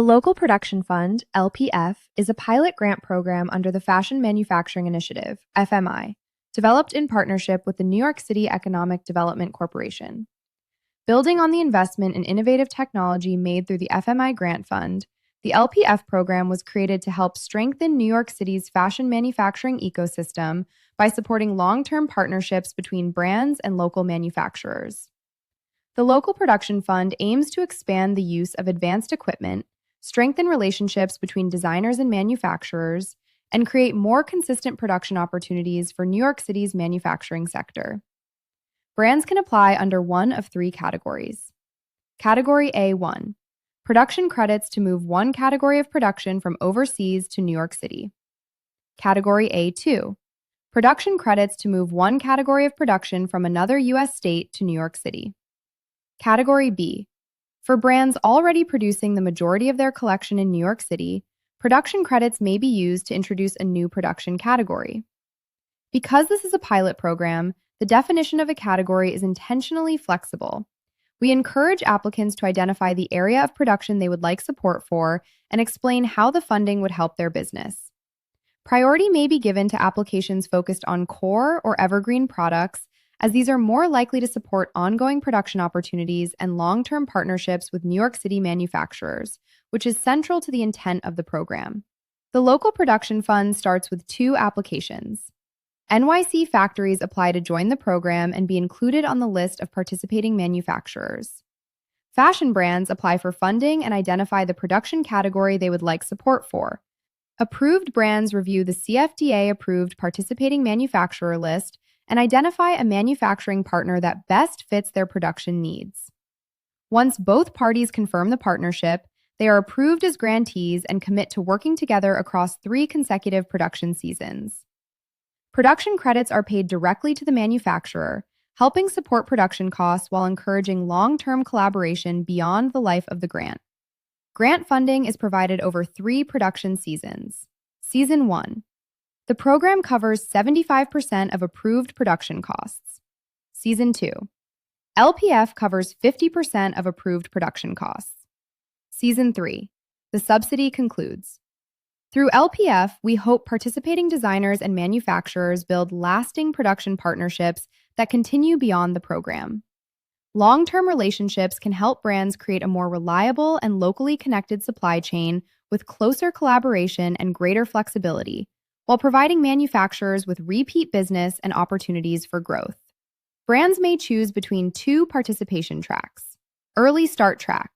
The Local Production Fund, LPF, is a pilot grant program under the Fashion Manufacturing Initiative, FMI, developed in partnership with the New York City Economic Development Corporation. Building on the investment in innovative technology made through the FMI Grant Fund, the LPF program was created to help strengthen New York City's fashion manufacturing ecosystem by supporting long-term partnerships between brands and local manufacturers. The Local Production Fund aims to expand the use of advanced equipment, strengthen relationships between designers and manufacturers, and create more consistent production opportunities for New York City's manufacturing sector. Brands can apply under one of three categories. Category A1, production credits to move one category of production from overseas to New York City. Category A2, production credits to move one category of production from another U.S. state to New York City. Category B, for brands already producing the majority of their collection in New York City, production credits may be used to introduce a new production category. Because this is a pilot program, the definition of a category is intentionally flexible. We encourage applicants to identify the area of production they would like support for and explain how the funding would help their business. Priority may be given to applications focused on core or evergreen products, as these are more likely to support ongoing production opportunities and long-term partnerships with New York City manufacturers, which is central to the intent of the program. The Local Production Fund starts with two applications. NYC factories apply to join the program and be included on the list of participating manufacturers. Fashion brands apply for funding and identify the production category they would like support for. Approved brands review the CFDA-approved participating manufacturer list and identify a manufacturing partner that best fits their production needs. Once both parties confirm the partnership, they are approved as grantees and commit to working together across 3 consecutive production seasons. Production credits are paid directly to the manufacturer, helping support production costs while encouraging long-term collaboration beyond the life of the grant. Grant funding is provided over 3 production seasons. Season 1. The program covers 75% of approved production costs. Season 2. LPF covers 50% of approved production costs. Season 3. The subsidy concludes. Through LPF, we hope participating designers and manufacturers build lasting production partnerships that continue beyond the program. Long-term relationships can help brands create a more reliable and locally connected supply chain with closer collaboration and greater flexibility, while providing manufacturers with repeat business and opportunities for growth. Brands may choose between 2 participation tracks. Early Start Track.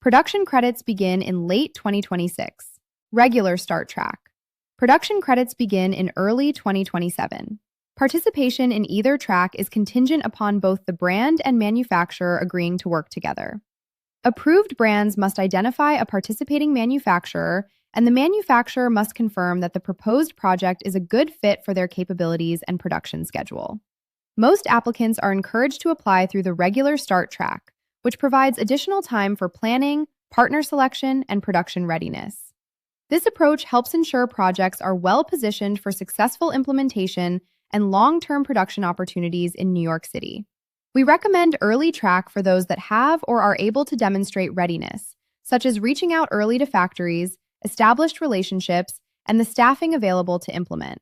Production credits begin in late 2026. Regular Start Track. Production credits begin in early 2027. Participation in either track is contingent upon both the brand and manufacturer agreeing to work together. Approved brands must identify a participating manufacturer, and the manufacturer must confirm that the proposed project is a good fit for their capabilities and production schedule. Most applicants are encouraged to apply through the Regular Start Track, which provides additional time for planning, partner selection, and production readiness. This approach helps ensure projects are well-positioned for successful implementation and long-term production opportunities in New York City. We recommend Early Track for those that have or are able to demonstrate readiness, such as reaching out early to factories, established relationships, and the staffing available to implement.